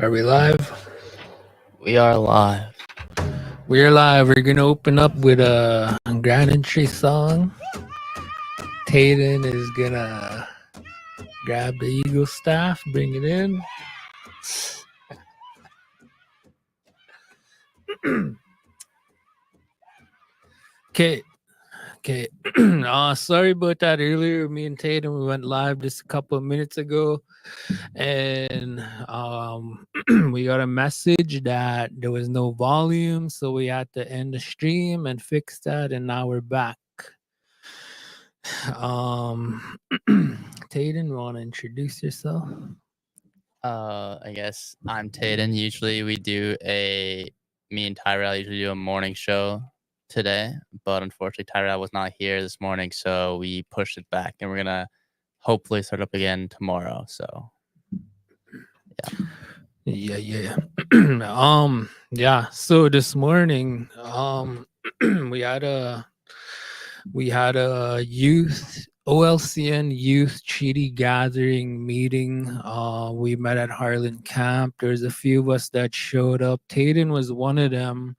Are we live? We are live. We're live. We're gonna open up with a grand entry song. Taden is gonna grab the eagle staff, bring it in. Okay. Sorry about that earlier. Me and Tatum, we went live just a couple of minutes ago, and we got a message that there was no volume, so we had to end the stream and fix that, and now we're back. Taden, want to introduce yourself? I guess I'm Taden. Usually me and Tyrell usually do a morning show today, but unfortunately Tyrell was not here this morning, so we pushed it back, and we're gonna hopefully start up again tomorrow. So Yeah. So this morning, we had a OLCN Youth Treaty Gathering meeting. We met at Harlan Camp. There's a few of us that showed up. Taden was one of them.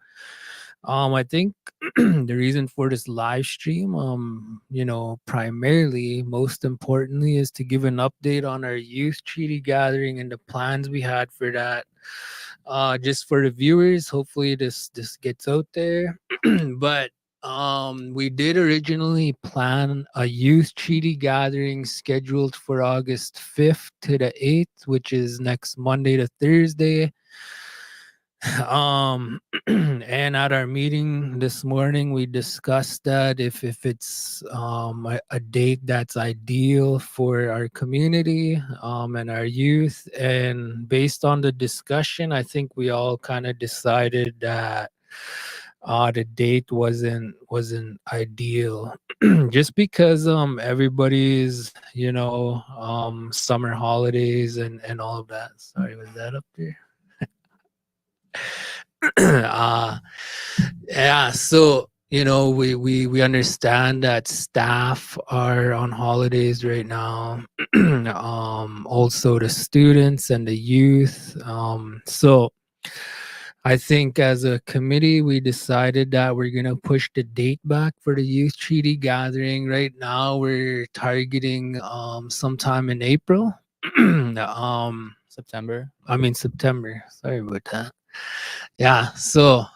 I think the reason for this live stream, primarily, most importantly, is to give an update on our youth treaty gathering and the plans we had for that. Just for the viewers, hopefully this gets out there. But we did originally plan a youth treaty gathering scheduled for August 5th to the 8th, which is next Monday to Thursday. And at our meeting this morning, we discussed that if it's a date that's ideal for our community and our youth, and based on the discussion, I think we all kind of decided that the date wasn't ideal just because everybody's summer holidays and all of that. Sorry, was that up there? So we understand that staff are on holidays right now. Also the students and the youth. So I think as a committee, we decided that we're gonna push the date back for the youth treaty gathering. Right now, we're targeting sometime in April. September. September. Sorry about that. Yeah. So,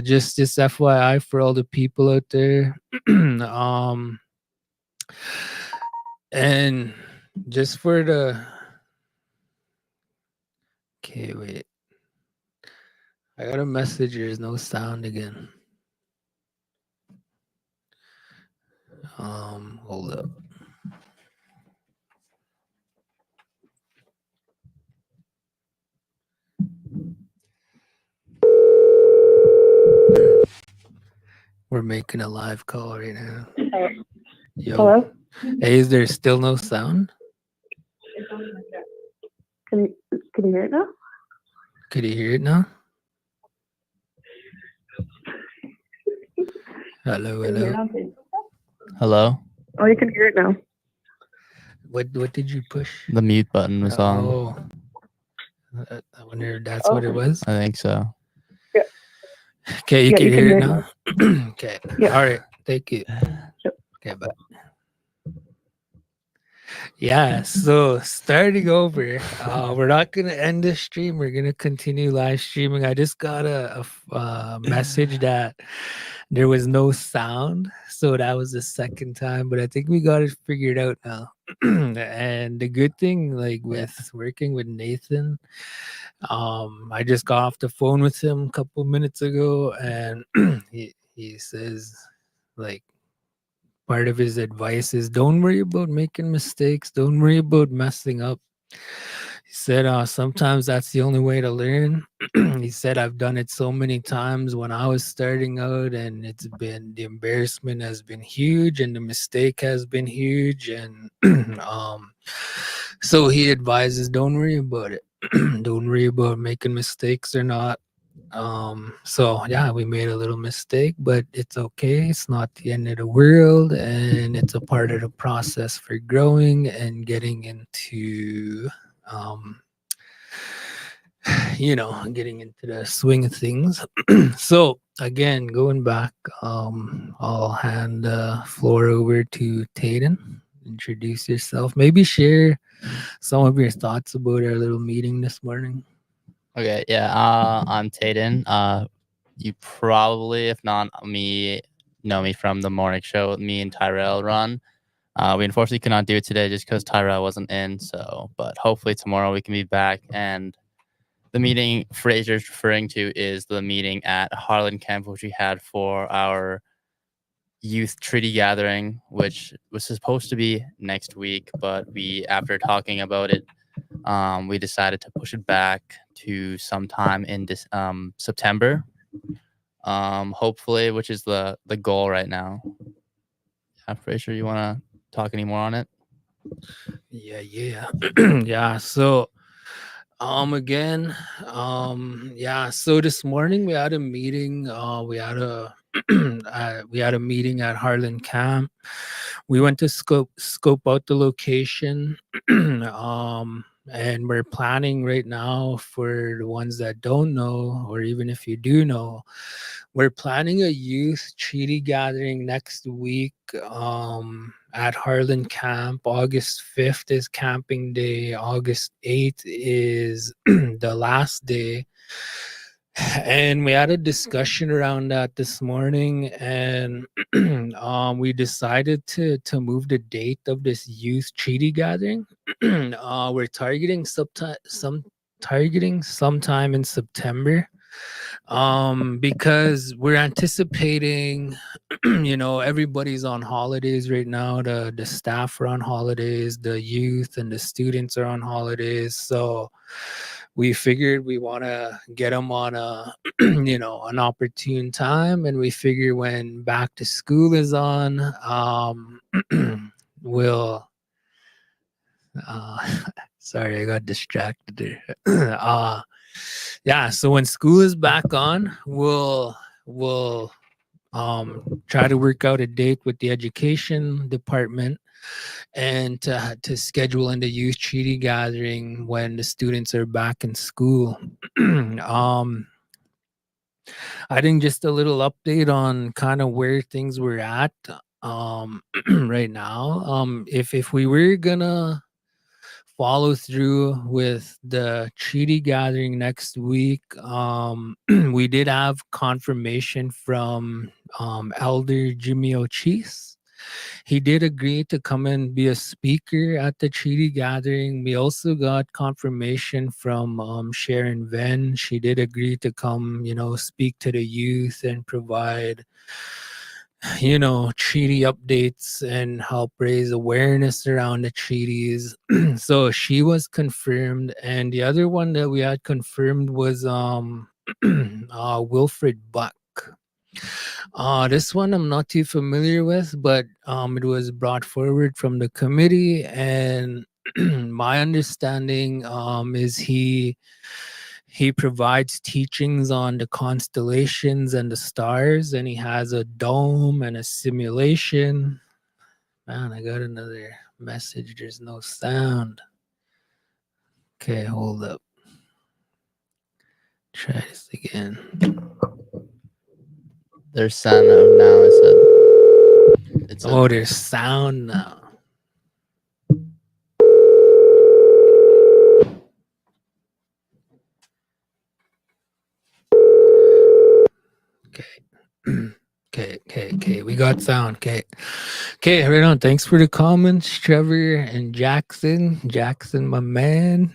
just FYI for all the people out there. And just for the. Okay, wait. I got a message. There's no sound again. Hold up. We're making a live call right now. Yo. Hello? Hey, is there still no sound? Can you hear it now? Could you hear it now? Hello. Hello. Oh, you can hear it now. What did you push? The mute button was on. Oh, I wonder if that's what it was. I think so. Yeah. Okay, you Yeah, can you can hear it hear it now. Okay. Yeah. All right. Thank you. Yep. Okay, bye. Yeah, so starting over, we're not gonna end the stream. We're gonna continue live streaming. I just got a message that there was no sound, so that was the second time. But I think we got it figured out now. And the good thing, like with working with Nathan, I just got off the phone with him a couple minutes ago, and he says, like, part of his advice is don't worry about making mistakes. Don't worry about messing up. He said, sometimes that's the only way to learn. He said, I've done it so many times when I was starting out, and the embarrassment has been huge and the mistake has been huge. And so he advises, don't worry about it. Don't worry about making mistakes or not. So yeah, we made a little mistake, but it's okay. It's not the end of the world, and it's a part of the process for growing and getting into um getting into the swing of things. So again, going back, I'll hand the floor over to Taden. Introduce yourself. Maybe share some of your thoughts about our little meeting this morning. Okay, yeah. I'm Taden. You probably, if not me, know me from the morning show me and Tyrell run. We unfortunately could not do it today just because Tyrell wasn't in. So, but hopefully tomorrow we can be back. And the meeting Fraser's referring to is the meeting at Harlan Camp, which we had for our Youth Treaty Gathering, which was supposed to be next week, but after talking about it, we decided to push it back to sometime in this September. Hopefully, which is the goal right now. Yeah, Fraser, you want to talk any more on it? Yeah, yeah. So again, yeah. So this morning we had a meeting. We had a we had a meeting at Harlan Camp. We went to scope out the location. And we're planning right now for the ones that don't know, or even if you do know, we're planning a youth treaty gathering next week at Harlan Camp. August 5th is camping day. August 8th is the last day. And we had a discussion around that this morning, and we decided to move the date of this youth treaty gathering. We're targeting sometime in September, because we're anticipating everybody's on holidays right now. The staff are on holidays, the youth and the students are on holidays, so we figured we want to get them on a an opportune time, and we figure when back to school is on, we'll sorry, I got distracted there. Yeah, so when school is back on, we'll try to work out a date with the education department and to schedule in the youth treaty gathering when the students are back in school. I think just a little update on kind of where things were at right now. If we were gonna follow through with the treaty gathering next week, we did have confirmation from Elder Jimmy O'Cheese. He did agree to come and be a speaker at the treaty gathering. We also got confirmation from Sharon Venn. She did agree to come, speak to the youth and provide, treaty updates and help raise awareness around the treaties. So she was confirmed. And the other one that we had confirmed was Wilfred Buck. This one I'm not too familiar with, but it was brought forward from the committee, and my understanding is he provides teachings on the constellations and the stars, and he has a dome and a simulation. Man, I got another message. There's no sound. Okay, hold up. Try this again. There's sound now. There's sound now. Okay. We got sound. Okay, right on. Thanks for the comments, Trevor and Jackson. Jackson, my man.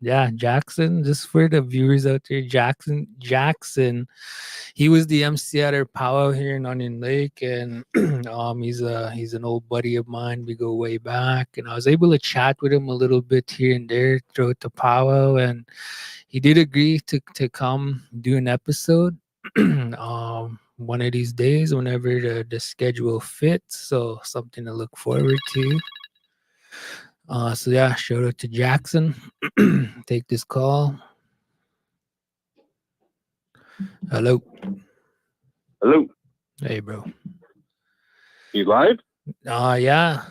Yeah, Jackson. Just for the viewers out there, Jackson. He was the MC at our powwow here in Onion Lake, and he's an old buddy of mine. We go way back, and I was able to chat with him a little bit here and there throughout the powwow, and he did agree to come do an episode one of these days whenever the schedule fits, so something to look forward to. So yeah, shout out to Jackson. Take this call. Hello. Hello. Hey, bro. You live? Yeah.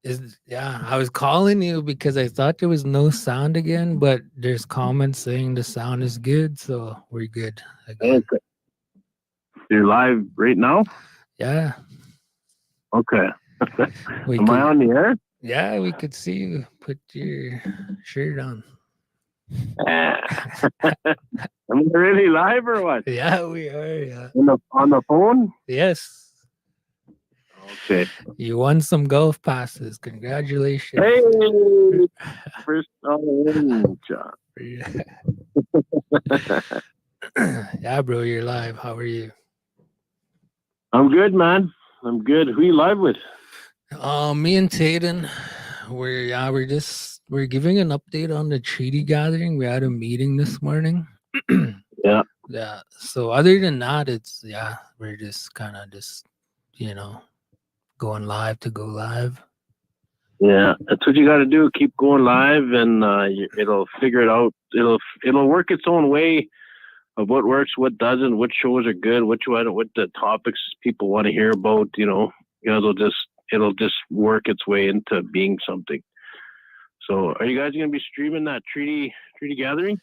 I was calling you because I thought there was no sound again, but there's comments saying the sound is good, so we're good again. Okay. You're live right now? Yeah. Okay. We Am I could, on the air? yeah, we could see you put your shirt on. Am I really live or what? Yeah, we are. Yeah. On the phone? Yes. Okay. You won some golf passes. Congratulations. Hey, first on the win, John. Yeah, bro, you're live. How are you? I'm good, man. I'm good. Who you live with? Me and Taden, we're giving an update on the treaty gathering. We had a meeting this morning. Yeah. Yeah. So other than that, we're just kind of going live to go live. Yeah, that's what you got to do. Keep going live, and it'll figure it out. It'll work its own way of what works, what doesn't, what shows are good, what the topics people want to hear about. It'll just work its way into being something. So, are you guys going to be streaming that treaty gathering?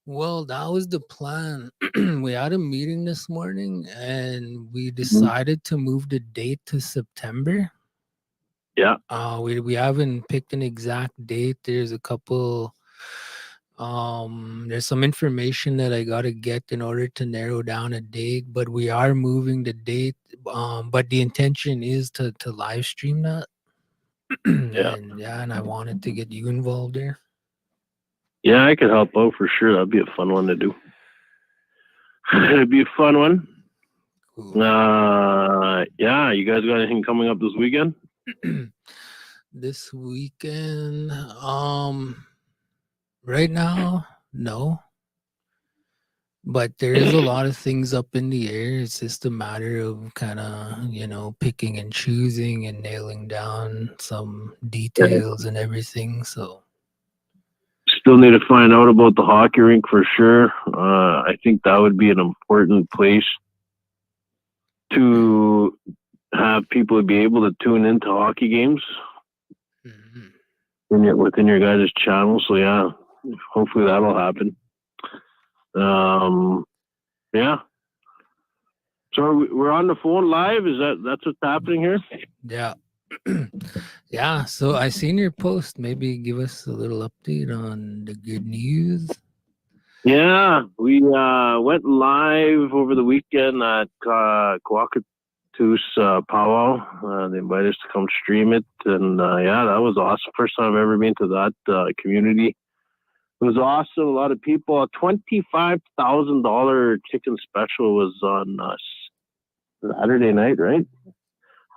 Well, that was the plan. We had a meeting this morning and we decided to move the date to September. Yeah. We haven't picked an exact date. There's a couple there's some information that I gotta get in order to narrow down a date, but we are moving the date. But the intention is to live stream that. Yeah. And I wanted to get you involved there. Yeah, I could help out for sure. That'd be a fun one to do. It'd be a fun one. Cool. Yeah, you guys got anything coming up this weekend? This weekend, right now, no. But there is a lot of things up in the air. It's just a matter of kind of, picking and choosing and nailing down some details and everything. So Still need to find out about the hockey rink for sure. I think that would be an important place to have people be able to tune into hockey games within your guys' channel. So yeah, hopefully that'll happen. Yeah. So we're on the phone live. That's what's happening here? yeah. Yeah, so I seen your post. Maybe give us a little update on the good news. Yeah, we went live over the weekend at Coacatoose Powwow. They invited us to come stream it, and yeah, that was awesome. First time I've ever been to that community. It was awesome. A lot of people. A $25,000 chicken special was on Saturday night, right?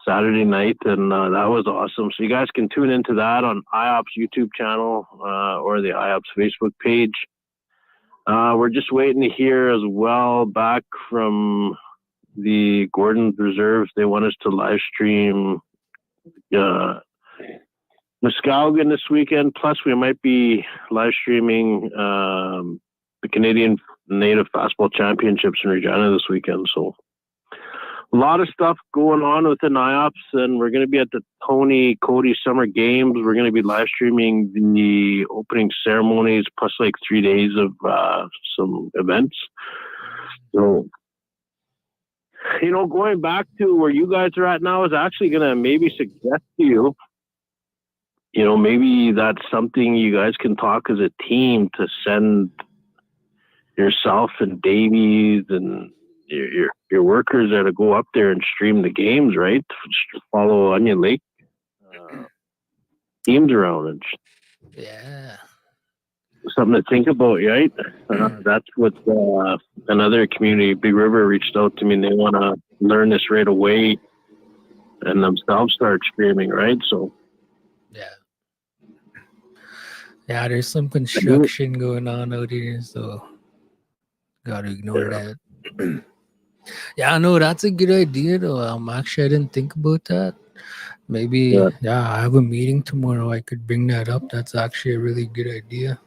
Saturday night, and that was awesome. So you guys can tune into that on IOP's YouTube channel or the IOP's Facebook page. We're just waiting to hear as well back from the Gordon Reserves. They want us to live stream Muskowgan this weekend. Plus, we might be live streaming the Canadian Native Fastball Championships in Regina this weekend. So a lot of stuff going on within IOPS, and we're going to be at the Tony Cody Summer Games. We're going to be live streaming the opening ceremonies plus like 3 days of some events. So, going back to where you guys are at now is actually going to maybe suggest to you, maybe that's something you guys can talk as a team to send yourself and Davies and your workers there to go up there and stream the games, right? Follow Onion Lake teams around and Yeah. something to think about, right? That's what another community, Big River, reached out to me, and they want to learn this right away and themselves start streaming, right? So yeah, there's some construction going on out here, so gotta ignore that. Yeah, no, that's a good idea though. Actually, I didn't think about that. Maybe, I have a meeting tomorrow. I could bring that up. That's actually a really good idea.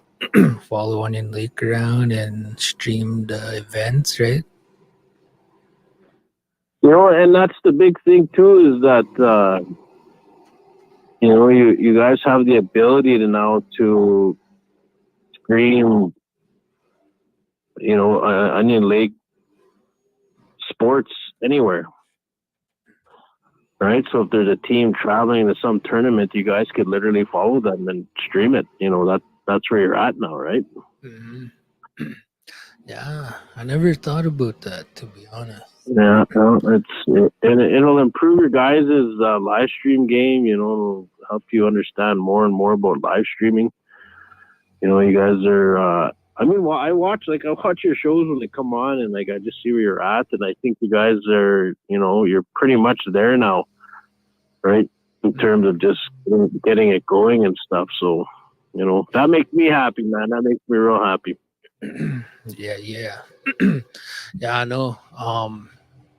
Follow Onion Lake around and stream the events, right? You know, and that's the big thing too, is that you know, you guys have the ability to now to stream, you know, Onion Lake sports anywhere, right? So if there's a team traveling to some tournament, you guys could literally follow them and stream it. You know, that's where you're at now, right? Mhm. Yeah, I never thought about that, to be honest. Yeah, no, it'll improve your guys' live stream game. You know, it'll help you understand more and more about live streaming. You know, you guys are. I mean, I watch your shows when they come on, and like I just see where you're at, and I think you guys are. You know, you're pretty much there now, right? In terms of just getting it going and stuff. So, you know, that makes me happy, man. That makes me real happy. Yeah, yeah. Yeah, I know.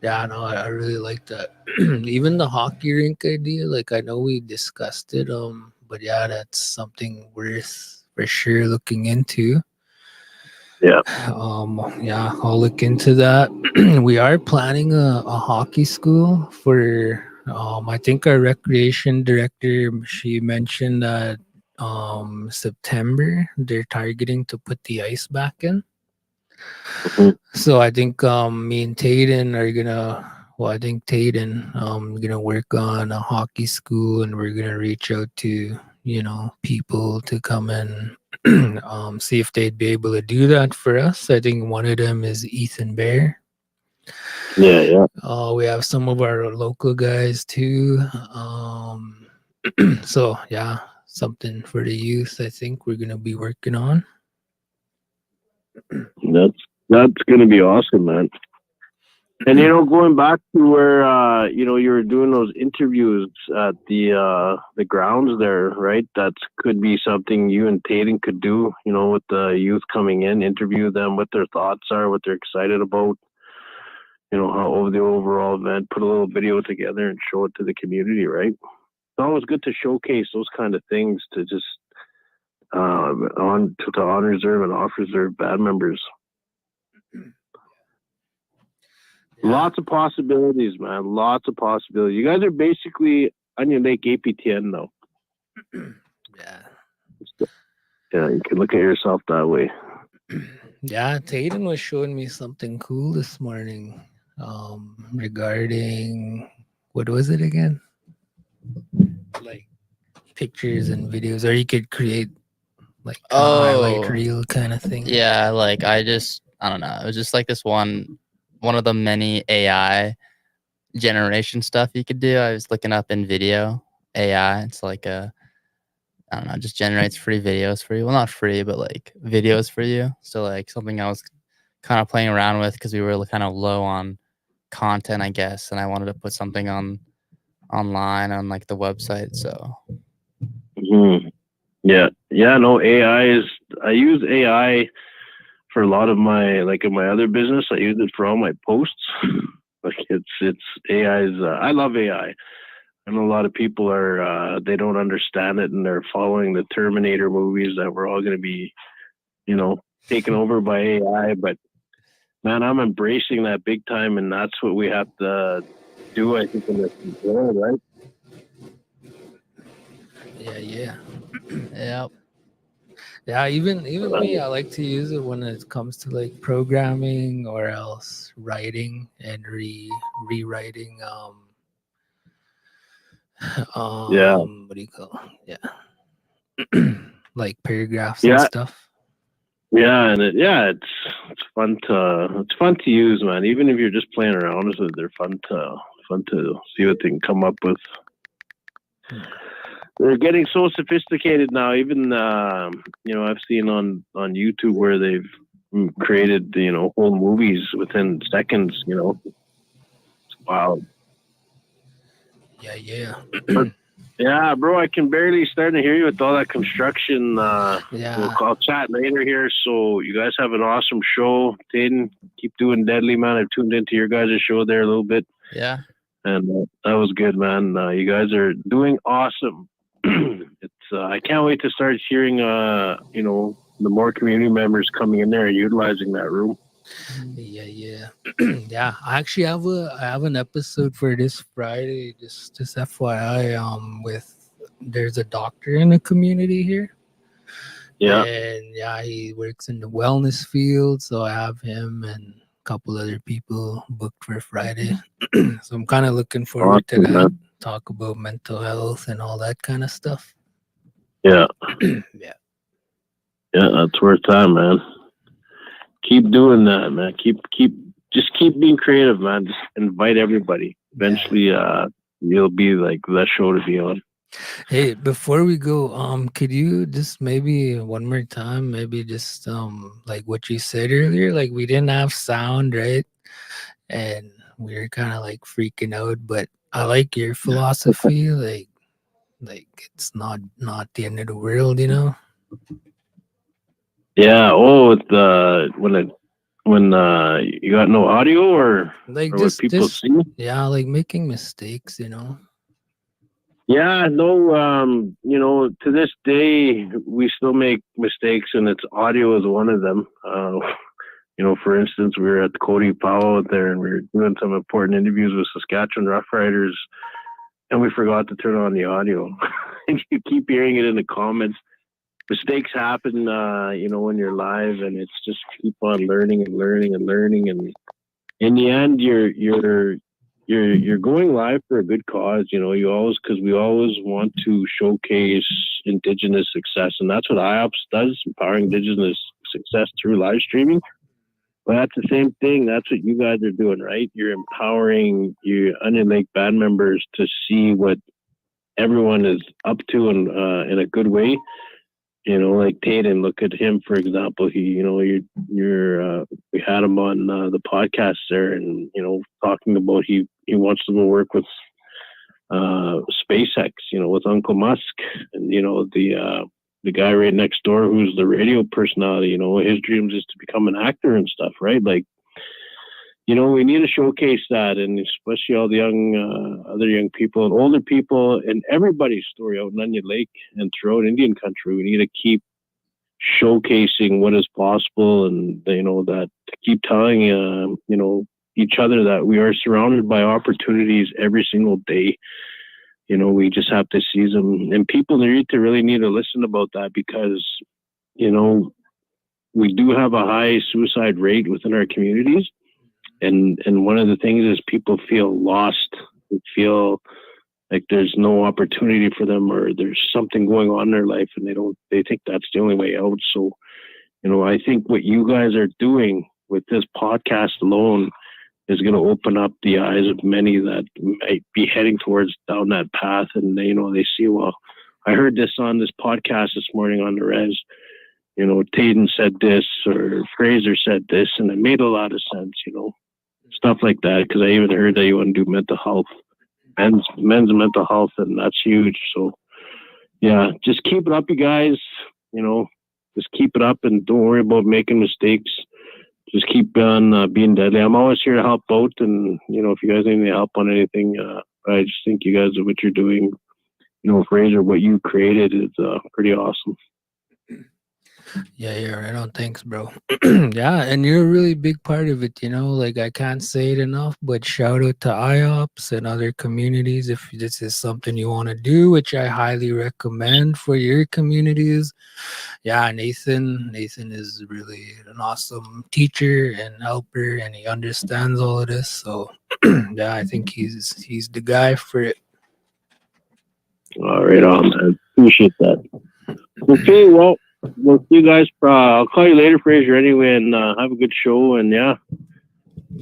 Yeah, I know. I really like that. Even the hockey rink idea, like I know we discussed it. But yeah, that's something worth for sure looking into. Yeah. Yeah, I'll look into that. We are planning a hockey school for I think our recreation director, she mentioned that September they're targeting to put the ice back in. Mhm. So I think me and Taden are gonna I think Taden gonna work on a hockey school, and we're gonna reach out to, you know, people to come and see if they'd be able to do that for us. I think one of them is Ethan Bear. Yeah. We have some of our local guys too. So yeah, something for the youth I think we're gonna be working on. That's gonna be awesome, man. And you know, going back to where you know, you were doing those interviews at the grounds there, right? That could be something you and Taden could do. You know, with the youth coming in, interview them, what their thoughts are, what they're excited about. You know, how over the overall event, put a little video together and show it to the community, right? It's always good to showcase those kind of things to just on reserve and off reserve band members. Yeah. Lots of possibilities, man. Lots of possibilities. You guys are basically Onion Lake APTN now. Yeah. Yeah, you can look at yourself that way. Yeah, Taden was showing me something cool this morning regarding, what was it again? Like pictures and videos, or you could create like a highlight Oh, reel kind of thing. yeah. Like I don't know. It was just like this one of the many AI generation stuff you could do. I was looking up in video AI. It's like I don't know, just generates free videos for you. Well, not free, but like videos for you. So like something I was kind of playing around with because we were kind of low on content, I guess, and I wanted to put something online on like the website. So Mm-hmm. Yeah. No, AI is. I use AI for a lot of my, like in my other business. I use it for all my posts. Like it's AI's. I love AI. I know a lot of people are they don't understand it, and they're following the Terminator movies that we're all going to be, you know, taken over by AI. But man, I'm embracing that big time, and that's what we have to do, I think, in this world, right? Yeah. yeah, Yeah, even me, I like to use it when it comes to like programming or else writing and rewriting Yeah. what do you call it? Yeah. Like paragraphs and Yeah. stuff. Yeah, and it's fun to use, man. Even if you're just playing around with it, they're fun to see what they can come up with. They're getting so sophisticated now. Even you know, I've seen on YouTube where they've created, you know, whole movies within seconds. You know, wow. Yeah. Yeah, bro, I can barely start to hear you with all that construction. Yeah. I'll chat later here. So you guys have an awesome show. Taden, keep doing Deadly, man. I've tuned into your guys' show there a little bit. yeah. And that was good, man. You guys are doing awesome. It's I can't wait to start hearing, you know, the more community members coming in there and utilizing that room. Yeah. Yeah, I actually I have an episode for this Friday. Just FYI, with there's a doctor in the community here. Yeah. And yeah, he works in the wellness field, so I have him and a couple other people booked for Friday. So I'm kind of looking forward to Awesome, that. man. Talk about mental health and all that kind of stuff. Yeah. Yeah. Yeah, that's where it's at, man. Keep doing that, man. Just keep being creative, man. Just invite everybody. Eventually, you'll be like the show to be on. Hey, before we go, could you just maybe one more time, maybe just like what you said earlier, like we didn't have sound, right? And we were kind of like freaking out, but I like your philosophy, like it's not the end of the world, you know? Yeah. Oh, with the when you got no audio or Like what people see. yeah, like making mistakes, you know? Yeah, no, you know, to this day we still make mistakes, and it's audio is one of them. You know, for instance, we were at the Cody Powell out there, and we were doing some important interviews with Saskatchewan Rough Riders, and we forgot to turn on the audio. And you keep hearing it in the comments. Mistakes happen, you know, when you're live, and it's just keep on learning and learning and learning, and in the end, you're going live for a good cause. You know, because we always want to showcase Indigenous success, and that's what IOPS does, empowering Indigenous success through live streaming. But that's the same thing. That's what you guys are doing, right? You're empowering your Onion Lake band members to see what everyone is up to in a good way. You know, like Taden, look at him, for example. He, you know, we had him on the podcast there, and, you know, talking about he wants to go work with SpaceX, you know, with Uncle Musk, and, you know, the guy right next door who's the radio personality, you know, his dreams is to become an actor and stuff, right? Like, you know, we need to showcase that, and especially all the other young people and older people, and everybody's story out in Onion Lake and throughout Indian country. We need to keep showcasing what is possible, and, you know, that to keep telling you know, each other that we are surrounded by opportunities every single day. You know, we just have to seize them, and people need to listen about that, because, you know, we do have a high suicide rate within our communities. And one of the things is people feel lost. They feel like there's no opportunity for them, or there's something going on in their life, and they think that's the only way out. So, you know, I think what you guys are doing with this podcast alone is going to open up the eyes of many that might be heading towards down that path. And, you know, they see, well, I heard this on this podcast this morning on the res. You know, Taden said this, or Fraser said this, and it made a lot of sense, you know. Stuff like that, because I even heard that you want to do mental health, men's mental health, and that's huge. So, yeah, just keep it up, you guys. You know, just keep it up, and don't worry about making mistakes. Just keep on being deadly. I'm always here to help out, and, you know, if you guys need any help on anything, I just think you guys, what you're doing, you know, Fraser, what you created is pretty awesome. Yeah, right on. Thanks, bro. Yeah, and you're a really big part of it, you know, like I can't say it enough, but shout out to IOPS and other communities if this is something you want to do, which I highly recommend for your communities. Yeah, Nathan is really an awesome teacher and helper, and he understands all of this. So yeah, I think he's the guy for it. All right, on, man. Appreciate that. Okay, well, we'll see you guys. I'll call you later, Fraser, anyway, and have a good show. And yeah,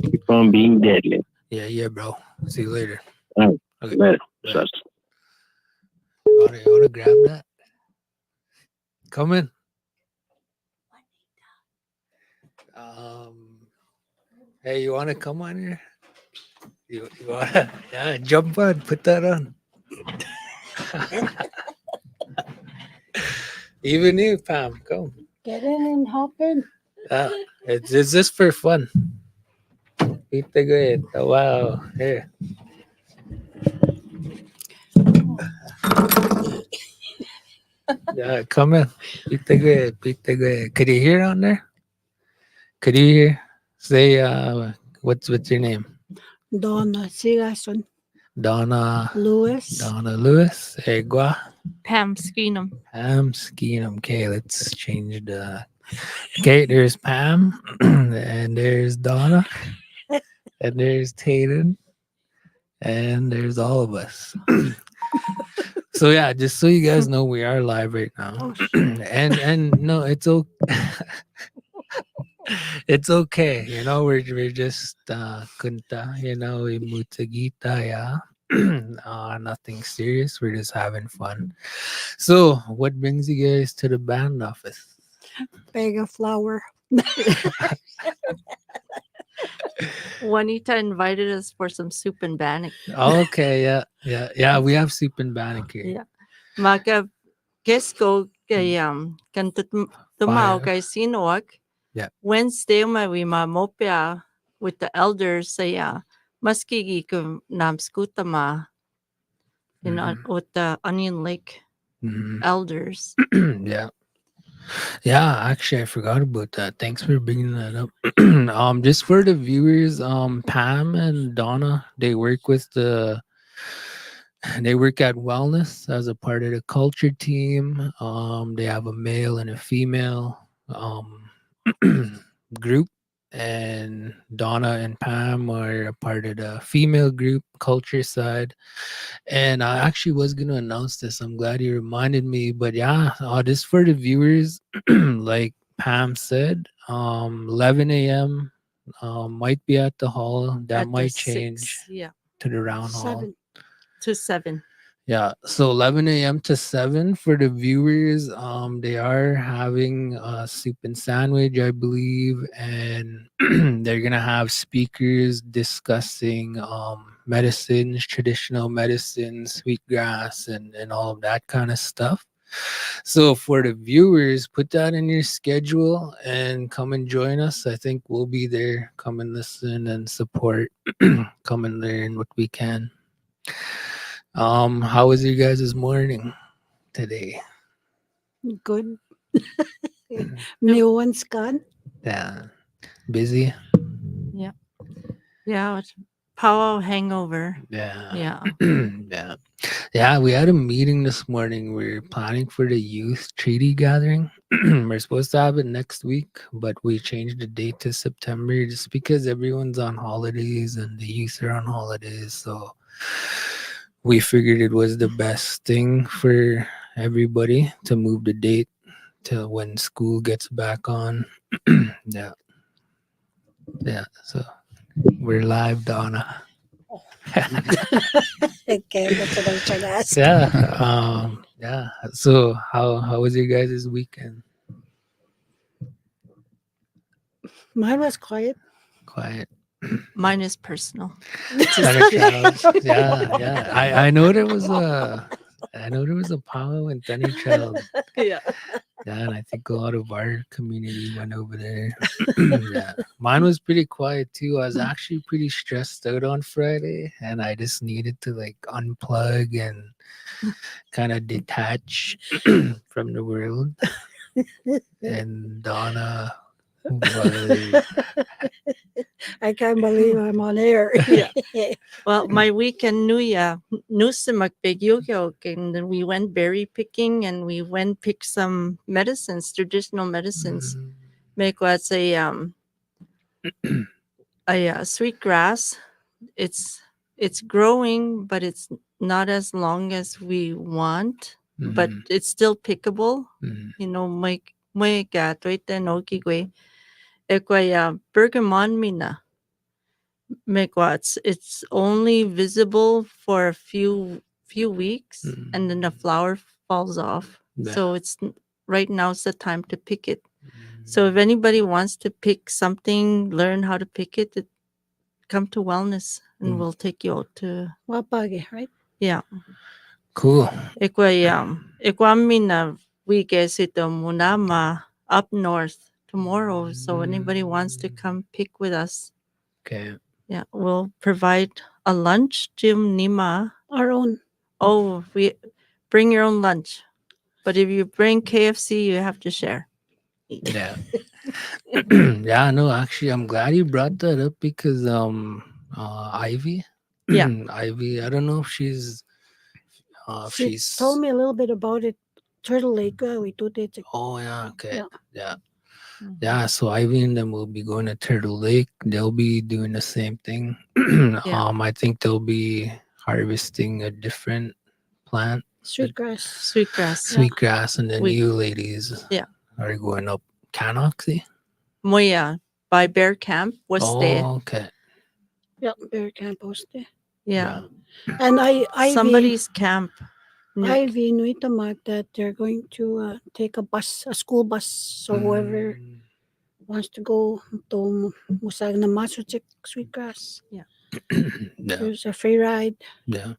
keep on being deadly. Yeah, bro. See you later. All right, Okay. later. Bye. You oughta grab that. Come in. Hey, you wanna come on here? You wanna? Yeah, jump on. Put that on. Even you, Pam, come. Get in and hop in. It's just for fun. Eat the good. Oh, wow. Here. Yeah, come in. Eat the good. Could you hear on there? Could you hear? Say, What's your name? Donna Sigason, Donna Lewis. Lewis. Egua. Pam Screenham. Pam Skeenum. Okay, let's change the. Okay, there's Pam, and there's Donna, and there's Taden, and there's all of us. So yeah, just so you guys know, we are live right now, Oh, and no, it's okay. It's okay, you know. We're just kunta, you know, imutagita, yeah. Nothing serious. We're just having fun. So, what brings you guys to the band office? Bag of flour. Juanita invited us for some soup and bannock. Okay, yeah. We have soup and bannock here. Yeah. Maka guess go kay kan tumaw Fire. kay Sinuak. Yeah. Wednesday we mopia with the elders say maski kum nam skutama with the Onion Lake Mhm. elders. Yeah. Yeah, actually, I forgot about that. Thanks for bringing that up. Just for the viewers, Pam and Donna, they work at Wellness as a part of the culture team. They have a male and a female group, and Donna and Pam are a part of the female group culture side. And I actually was gonna announce this. I'm glad you reminded me. But yeah, this for the viewers. Like Pam said, 11 a.m. Might be at the hall. That at the might change 6, yeah, to the round hall. 7. to 7. Yeah, so 11 a.m. to 7 for the viewers. They are having a soup and sandwich, I believe, and they're gonna have speakers discussing medicines, traditional medicines, sweetgrass, and all of that kind of stuff. So for the viewers, put that in your schedule and come and join us. I think we'll be there. Come and listen and support. Come and learn what we can. How was your guys' morning today? Good. New one's gone. Yeah, busy. Yeah, it's powwow hangover. Yeah, Yeah. yeah. We had a meeting this morning. We're planning for the youth treaty gathering. We're supposed to have it next week, but we changed the date to September just because everyone's on holidays and the youth are on holidays. So we figured it was the best thing for everybody to move the date to when school gets back on. Yeah. So we're live, Donna. Okay, that's what I was trying to ask. Yeah. So how was your guys' weekend? Mine was quiet. Quiet. Mine is personal. Yeah. I know there was a powwow in Thunder Child. Yeah. Yeah, and I think a lot of our community went over there. Yeah. Mine was pretty quiet too. I was actually pretty stressed out on Friday, and I just needed to like unplug and kind of detach from the world. And Donna was I can't believe I'm on air. Yeah. Well, my weekend and then we went berry picking and we went pick some medicines, traditional medicines. Make what's a sweet grass. It's growing, but it's not as long as we want, but it's still pickable. You know, may gatoite no kigwe. Ekwa bergamon mina. Make what's it's only visible for a few weeks and then the flower falls off. So it's right now it's the time to pick it. So if anybody wants to pick something, learn how to pick it, come to Wellness and we'll take you out to Wapage, right? yeah. cool. Ekwamina we guess it munama up north tomorrow. So anybody wants to come pick with us. Okay. Yeah, we'll provide a lunch, Jim Nima. Our own. Oh, we bring your own lunch. But if you bring KFC, you have to share. Yeah. Yeah, no, actually, I'm glad you brought that up because Ivy, Yeah. Ivy, I don't know if she's if She she's told me a little bit about it. Turtle Lake, we do it. oh yeah, okay, Yeah. yeah. Mhm. Yeah, so Ivy and them will be going to Turtle Lake. They'll be doing the same thing. Yeah. I think they'll be harvesting a different plant, Sweetgrass. Sweetgrass. sweetgrass, and then We- you ladies Yeah. are going up Canoxy. Moya by Bear Camp was there. Oh, okay. Yeah, Bear Camp Poste. Yeah. And Ivy, Somebody's camp. Ivy Nuitamak that they're going to take a school bus. So whoever Mm, wants to go to Musag na Masuchik Sweetgrass, yeah. there's a free ride. Yeah.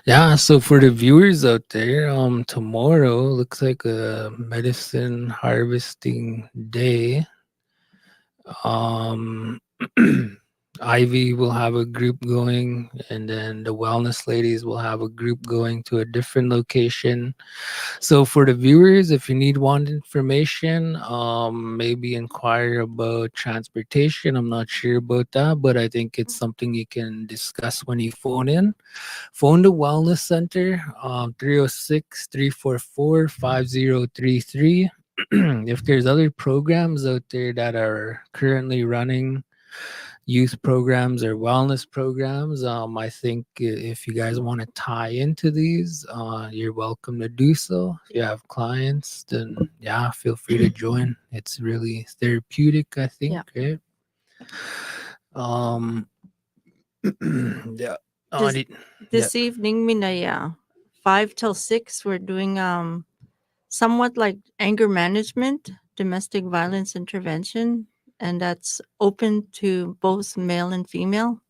Yeah, so for the viewers out there, tomorrow looks like a medicine harvesting day. Um Ivy will have a group going, and then the wellness ladies will have a group going to a different location. So for the viewers, if you need one information, maybe inquire about transportation. I'm not sure about that, but I think it's something you can discuss when you phone in. Phone the Wellness Center, 306-344-5033. If there's other programs out there that are currently running, youth programs or wellness programs, I think if you guys want to tie into these, you're welcome to do so. If you have clients, then yeah, feel free to join. It's really therapeutic, I think, right? Yeah. This evening, Minaya, 5 till 6, we're doing somewhat like anger management, domestic violence intervention, and that's open to both male and female.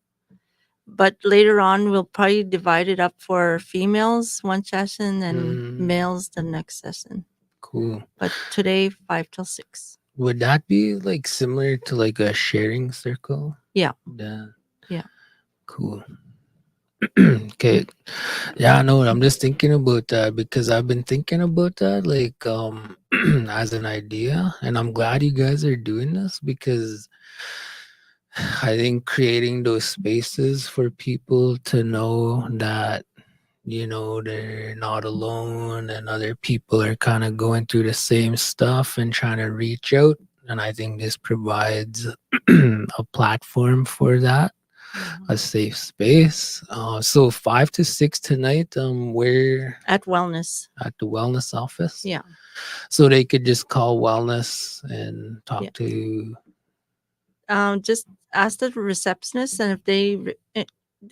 But later on, we'll probably divide it up for females one session and males the next session. Cool. But today, 5 till 6. Would that be like similar to like a sharing circle? Yeah. Yeah. Yeah. Cool. Okay. Yeah, no, I'm just thinking about that because I've been thinking about that like as an idea, and I'm glad you guys are doing this because I think creating those spaces for people to know that they're not alone and other people are kind of going through the same stuff and trying to reach out, and I think this provides a platform for that. A safe space. So 5 to 6 tonight. We're at wellness. At the wellness office. Yeah. So they could just call wellness and talk to. Just ask the receptionist, and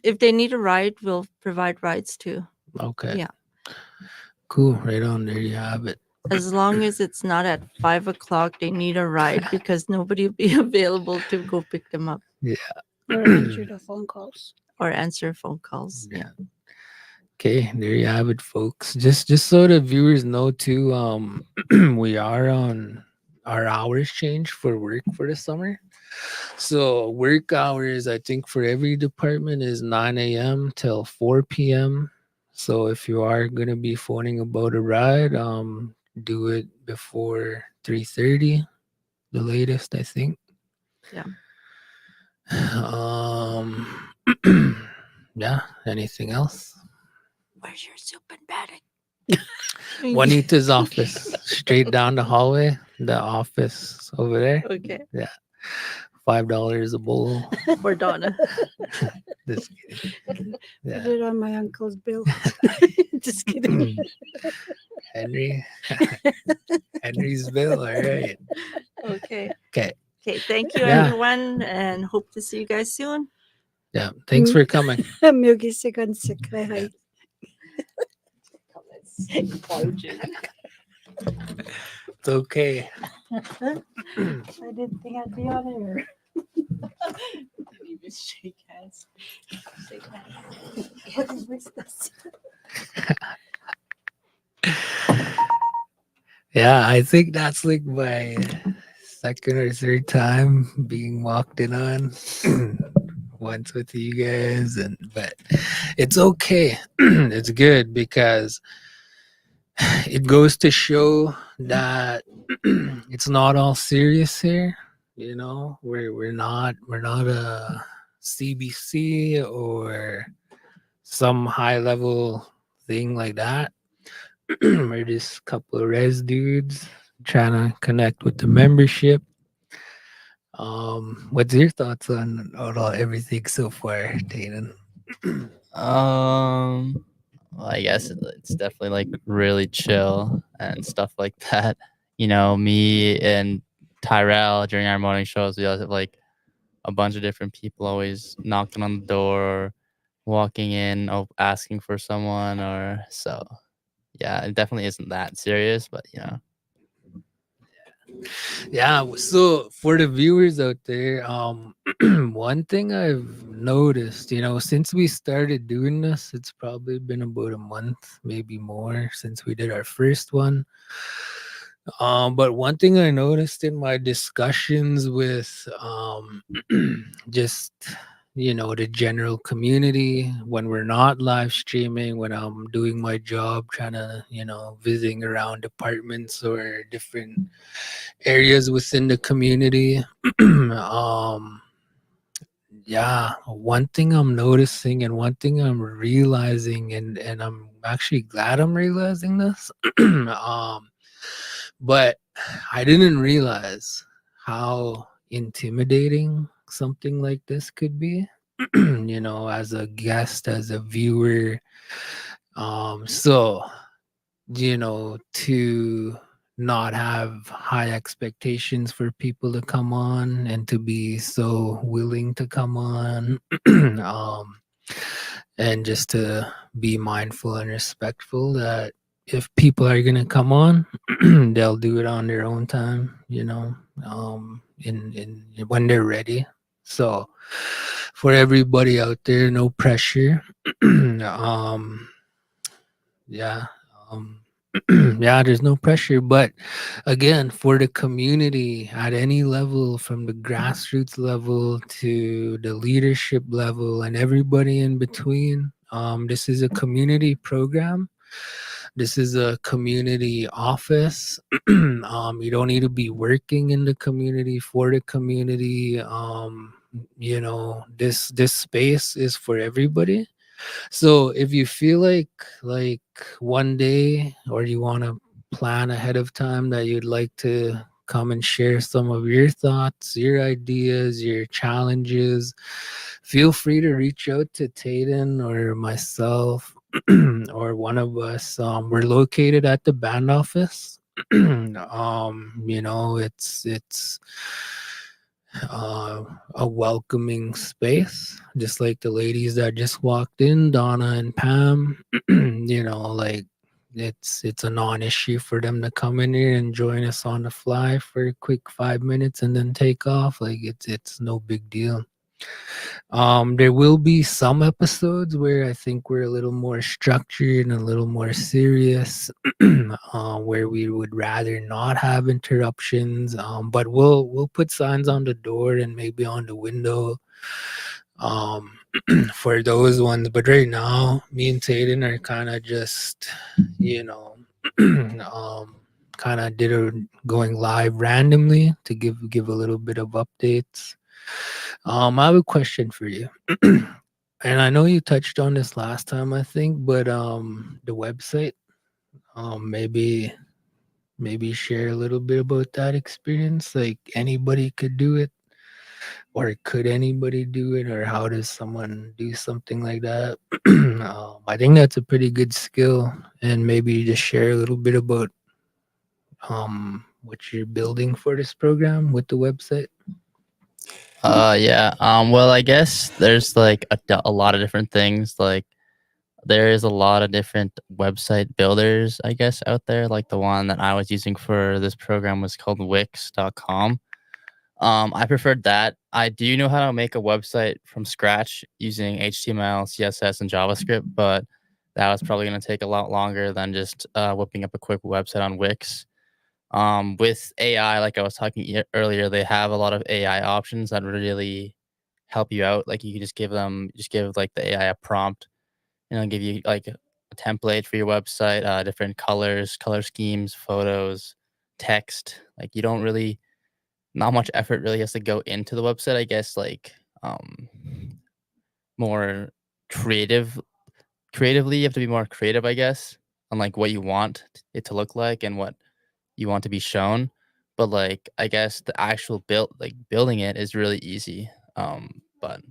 if they need a ride, we'll provide rides too. Okay. Yeah. Cool. Right on. There you have it. As long as it's not at 5 o'clock, they need a ride because nobody will be available to go pick them up. Yeah. Or answer the phone calls. Or answer phone calls. Yeah. Okay, there you have it, folks. Just so the viewers know too, we are on our hours change for work for the summer. So work hours, I think for every department is 9 a.m. till 4 p.m. So if you are gonna be phoning about a ride, do it before 3:30, the latest, I think. Yeah. Yeah. Anything else? Where's your soup and batting? Juanita's office, straight down the hallway. The office over there. Okay. Yeah, $5 a bowl. For Donna. Just kidding. Yeah. Put it on my uncle's bill. Just kidding. Henry. Henry's bill. All right. Okay. Okay. Okay. Thank you, Yeah. everyone, and hope to see you guys soon. Yeah. Thanks for coming. Milky sick and sick. Hi. It's okay. I didn't think I'd be on air. You shake hands. Shake hands. What is this? Yeah, I think that's like my second or third time being walked in on. Once with you guys, but it's okay. It's good because it goes to show that it's not all serious here. You know, we're not a CBC or some high level thing like that. We're just a couple of res dudes trying to connect with the membership. What's your thoughts on all everything so far, Taden? Well, I guess it's definitely like really chill and stuff like that. You know, me and Tyrell during our morning shows, we always have like a bunch of different people always knocking on the door or walking in, asking for someone, or so. Yeah, it definitely isn't that serious, but you know. Yeah, so for the viewers out there, one thing I've noticed, you know, since we started doing this, it's probably been about a month, maybe more, since we did our first one. But one thing I noticed in my discussions with just the general community when we're not live streaming, when I'm doing my job, trying to visiting around apartments or different areas within the community. Yeah, one thing I'm noticing and one thing I'm realizing, and I'm actually glad I'm realizing this. But I didn't realize how intimidating something like this could be. As a guest, as a viewer. So to not have high expectations for people to come on and to be so willing to come on. And just to be mindful and respectful that if people are going to come on, they'll do it on their own time, in when they're ready. So for everybody out there, no pressure. Yeah. Yeah, there's no pressure, but again, for the community at any level, from the grassroots level to the leadership level and everybody in between, this is a community program. This is a community office. You don't need to be working in the community for the community. This space is for everybody. So if you feel like one day, or you want to plan ahead of time that you'd like to come and share some of your thoughts, your ideas, your challenges, feel free to reach out to Taden or myself or one of us. We're located at the band office. It's a welcoming space, just like the ladies that just walked in, Donna and Pam. Like it's a non-issue for them to come in here and join us on the fly for a quick 5 minutes and then take off. Like it's no big deal. There will be some episodes where I think we're a little more structured and a little more serious, where we would rather not have interruptions. But we'll put signs on the door and maybe on the window, for those ones. But right now, me and Taden are kind of just, kind of going live randomly to give a little bit of updates. I have a question for you. And I know you touched on this last time, I think, but the website, maybe share a little bit about that experience. Like anybody could do it, or could anybody do it, or how does someone do something like that? I think that's a pretty good skill, and maybe just share a little bit about what you're building for this program with the website. Yeah. Well, I guess there's like a lot of different things. Like there is a lot of different website builders, I guess, out there. Like the one that I was using for this program was called Wix.com. I preferred that. I do know how to make a website from scratch using HTML, CSS, and JavaScript, but that was probably going to take a lot longer than just whipping up a quick website on Wix. With AI, like I was talking earlier, they have a lot of AI options that really help you out. Like you can just give like the AI a prompt, give you like a template for your website, different colors, color schemes, photos, text. Like you don't really, not much effort really has to go into the website. I guess like more creatively, you have to be more creative, I guess, on like what you want it to look like and what you want to be shown. But like I guess the actual building it is really easy. But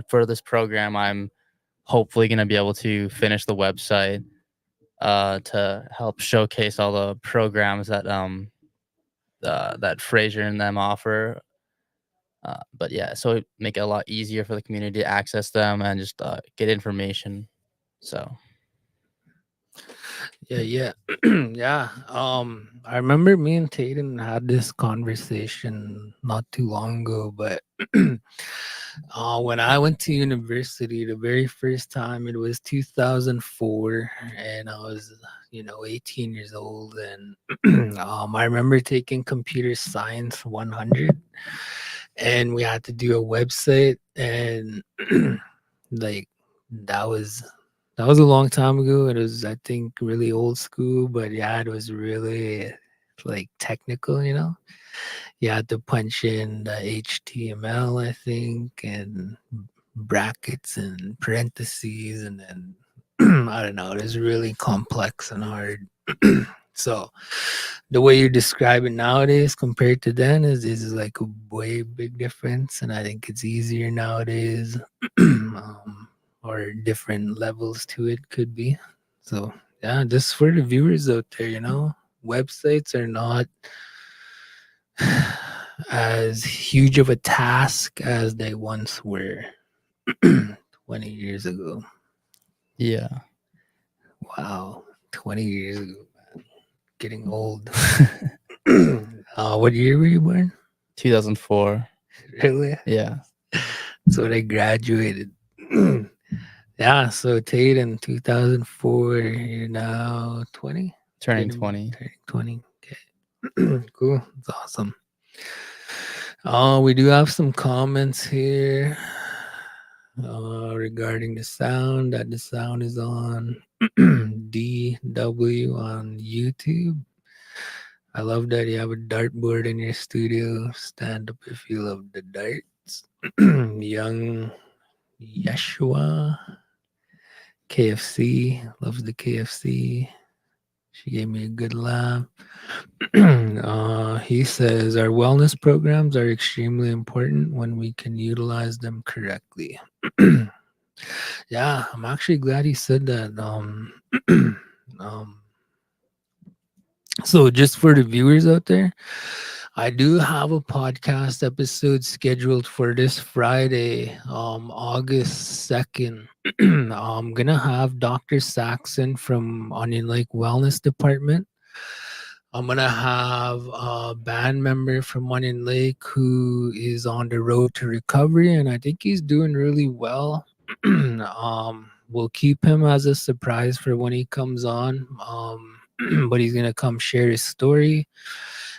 for this program, I'm hopefully gonna be able to finish the website to help showcase all the programs that Fraser and them offer. But yeah, so it make it a lot easier for the community to access them and just get information. So Yeah. Yeah. I remember me and Taden had this conversation not too long ago, but when I went to university the very first time, it was 2004, and I was 18 years old, and I remember taking computer science 100, and we had to do a website, and like that was a long time ago. It was, I think, really old school, but yeah, it was really like technical, You had to punch in the HTML, I think, and brackets and parentheses, and then I don't know, it was really complex and hard. So the way you describe it nowadays compared to then is like a way big difference, and I think it's easier nowadays. Or different levels to it could be. So yeah, just for the viewers out there, websites are not as huge of a task as they once were 20 years ago. yeah, Wow, 20 years ago, man. Getting old. What year were you born? 2004. Really? Yeah, So I graduated. Yeah, so Tate in 2004, you're now 20? turning 20. Turning 20. Okay. Cool. That's awesome. We do have some comments here regarding the sound, that the sound is on DW on YouTube. I love that you have a dartboard in your studio. Stand up if you love the darts. Young Yeshua. KFC. Loves the KFC. She gave me a good laugh. He says our wellness programs are extremely important when we can utilize them correctly. Yeah, I'm actually glad he said that. So just for the viewers out there, I do have a podcast episode scheduled for this Friday, August 2nd. I'm gonna have Dr. Saxon from Onion Lake Wellness Department. I'm gonna have a band member from Onion Lake who is on the road to recovery, and I think he's doing really well. We'll keep him as a surprise for when he comes on. But he's gonna come share his story.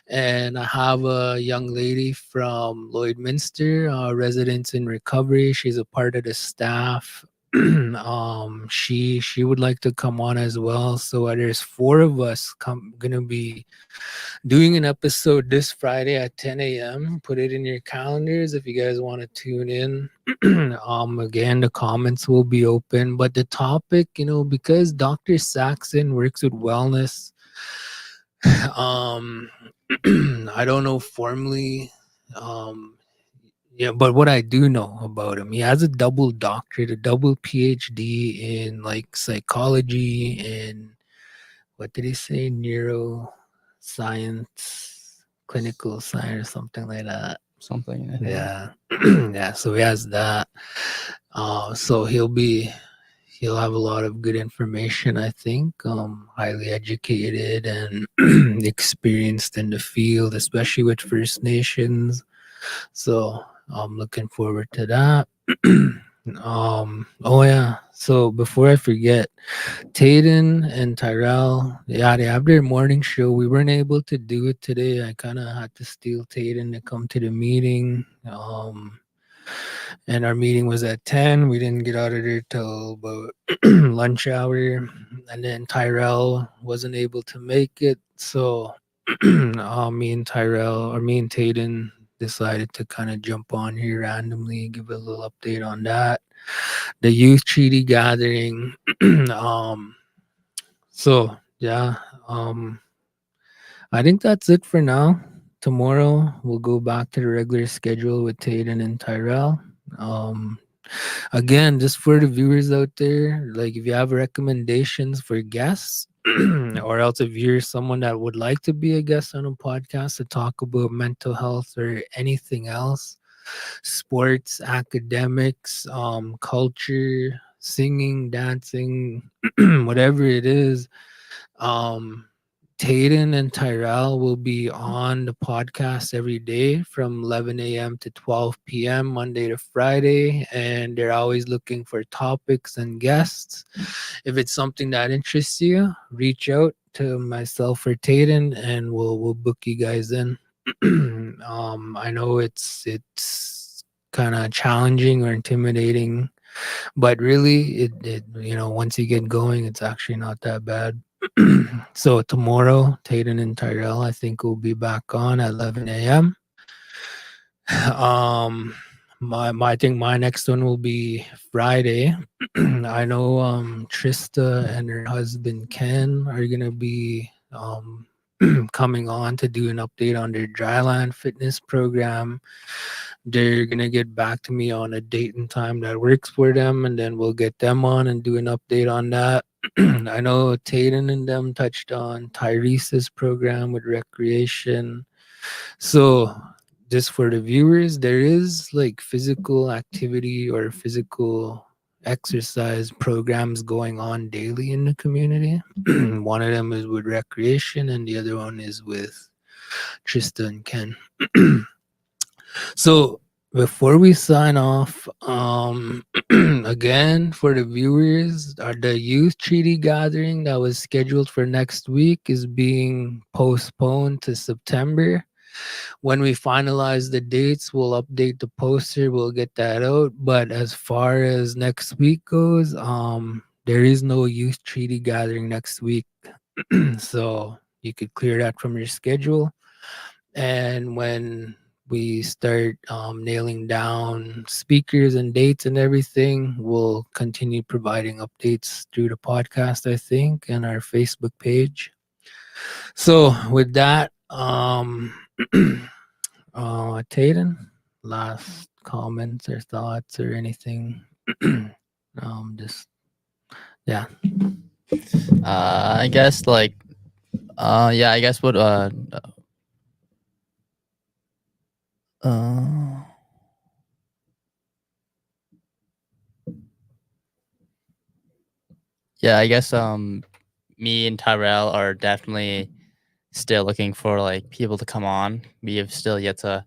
And I have a young lady from Lloydminster, residents in recovery. She's a part of the staff. She would like to come on as well. So there's 4 of us gonna be doing an episode this Friday at 10 a.m. Put it in your calendars if you guys want to tune in. Again, the comments will be open, but the topic, because Dr. Saxon works with wellness, I don't know formally, but what I do know about him, he has a double doctorate, a double PhD in like psychology and what did he say? Neuroscience, clinical science, or something like that. Something. I think. Yeah. Yeah. So he has that. So he'll have a lot of good information, I think. Highly educated and experienced in the field, especially with First Nations. So I'm looking forward to that. Oh yeah. So before I forget, Taden and Tyrell, yeah, they have their morning show. We weren't able to do it today. I kind of had to steal Taden to come to the meeting. And our meeting was at 10. We didn't get out of there till about lunch hour. And then Tyrell wasn't able to make it. So Me and Tyrell, or me and Taden, decided to kind of jump on here randomly, give a little update on that. The Youth Treaty Gathering. So yeah, I think that's it for now. Tomorrow we'll go back to the regular schedule with Taden and Tyrell. Um, Again, just for the viewers out there, like if you have recommendations for guests, or else if you're someone that would like to be a guest on a podcast to talk about mental health or anything else, sports, academics, culture, singing, dancing, whatever it is, um, Taden and Tyrell will be on the podcast every day from 11 a.m. to 12 p.m. Monday to Friday, and they're always looking for topics and guests. If it's something that interests you, reach out to myself or Taden, and we'll book you guys in. I know it's kind of challenging or intimidating, but really, it once you get going, it's actually not that bad. So tomorrow, Taden and Tyrell, I think, will be back on at 11 a.m. I think my next one will be Friday. I know Trista and her husband Ken are gonna be coming on to do an update on their dryland fitness program. They're gonna get back to me on a date and time that works for them, and then we'll get them on and do an update on that. I know Taden and them touched on Tyrese's program with recreation. So just for the viewers, there is like physical activity or physical exercise programs going on daily in the community. One of them is with recreation and the other one is with Trista and Ken. So before we sign off, again for the viewers, the Youth Treaty Gathering that was scheduled for next week is being postponed to September. When we finalize the dates, we'll update the poster, we'll get that out. But as far as next week goes, there is no Youth Treaty Gathering next week. So you could clear that from your schedule. And when we start nailing down speakers and dates and everything, we'll continue providing updates through the podcast, I think, and our Facebook page. So with that, Taden, last comments or thoughts or anything? Just yeah. I guess like yeah, I guess what yeah, I guess me and Tyrell are definitely still looking for like people to come on. We have still yet to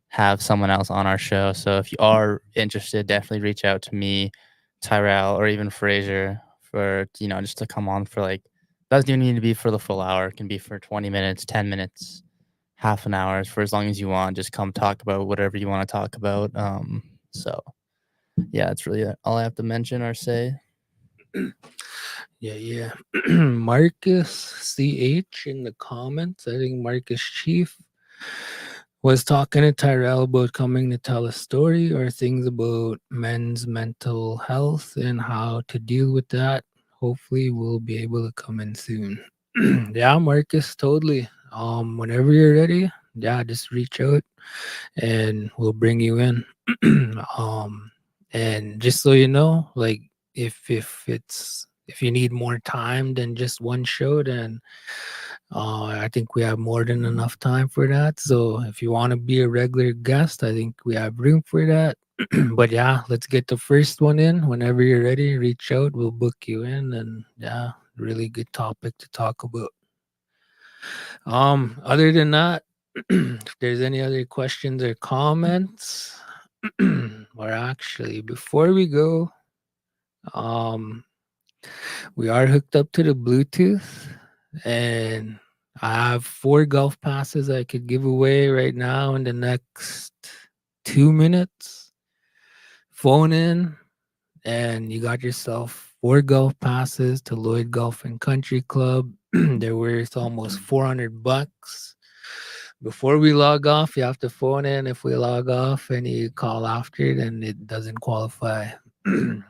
have someone else on our show. So if you are interested, definitely reach out to me, Tyrell, or even Fraser for just to come on for like doesn't even need to be for the full hour. It can be for 20 minutes, 10 minutes, half an hour, for as long as you want. Just come talk about whatever you want to talk about. So yeah, it's really all I have to mention or say. Yeah. Marcus CH in the comments. I think Marcus Chief was talking to Tyrell about coming to tell a story or things about men's mental health and how to deal with that. Hopefully we'll be able to come in soon. Yeah, Marcus, totally. Whenever you're ready, yeah, just reach out and we'll bring you in. And just so you know, like if you need more time than just one show, then I think we have more than enough time for that. So if you want to be a regular guest, I think we have room for that. But yeah, let's get the first one in. Whenever you're ready, reach out. We'll book you in. And yeah, really good topic to talk about. Other than that, if there's any other questions or comments, or actually before we go, we are hooked up to the Bluetooth, and I have 4 golf passes I could give away right now in the next 2 minutes. Phone in, and you got yourself 4 golf passes to Lloyd Golf and Country Club. They're worth almost $400. Before we log off, you have to phone in. If we log off and you call after, then it doesn't qualify. The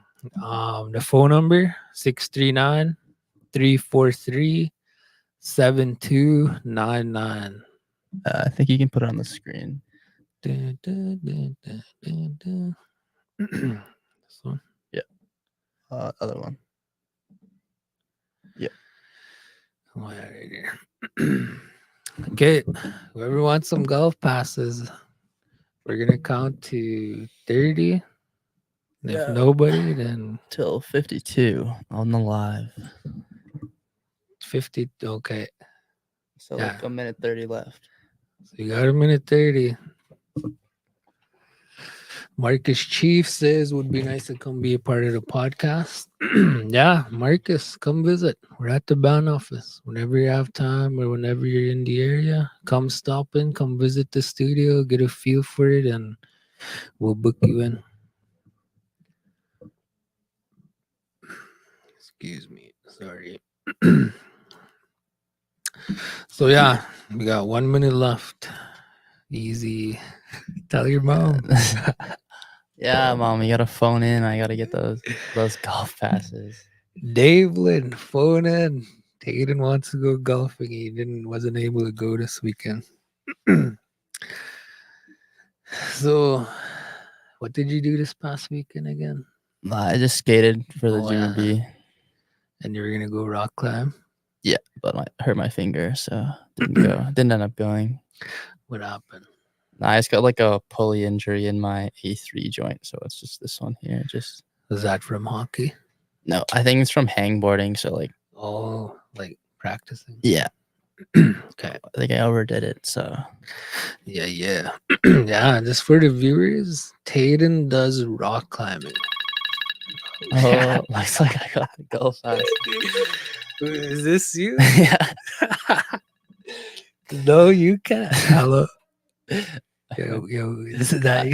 phone number 639-343-7299. I think you can put it on the screen. Dun, dun, dun, dun, dun, dun. This one. Other one. Oh, yeah, right here. Okay, whoever wants some golf passes, we're gonna count to 30. And if Yeah. nobody, then Till 52 on the live. 50. Okay, So Yeah. like a minute 30 left. so you got a minute 30. Marcus Chief says would be nice to come be a part of the podcast. Yeah, Marcus, come visit. We're at the band office. Whenever you have time or whenever you're in the area, come stop in, come visit the studio, get a feel for it, and we'll book you in. Excuse me. Sorry. So yeah, we got 1 minute left. Easy. Tell your mom. Yeah, Mom, you gotta phone in. I gotta get those golf passes. Dave Lynn, phone in. Taden wants to go golfing. He wasn't able to go this weekend. So, what did you do this past weekend again? I just skated for the Oh, Junior yeah. B. And you were gonna go rock climb? Yeah, but I hurt my finger, so didn't go. Didn't end up going. What happened? I just got like a pulley injury in my A3 joint, so it's just this one here. Just Was that from hockey? no, I think it's from hangboarding. So like, Oh, like practicing? yeah, Okay. I think I overdid it. So Yeah. Yeah, just for the viewers, Taden does rock climbing. oh, looks like I got the golf pass. Is this you? Yeah. No, you can't. Hello. Yo, this is that.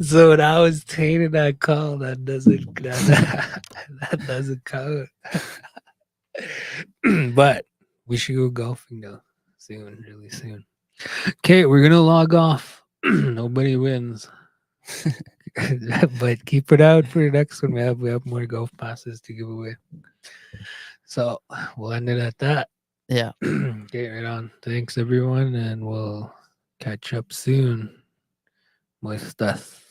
So when I was Taden that call, that doesn't count. But we should go golfing though soon, really soon. Okay, we're gonna log off. Nobody wins. But keep it out for the next one. We have more golf passes to give away. So we'll end it at that. Yeah. Okay, right on. Thanks everyone, and we'll catch up soon with stuff.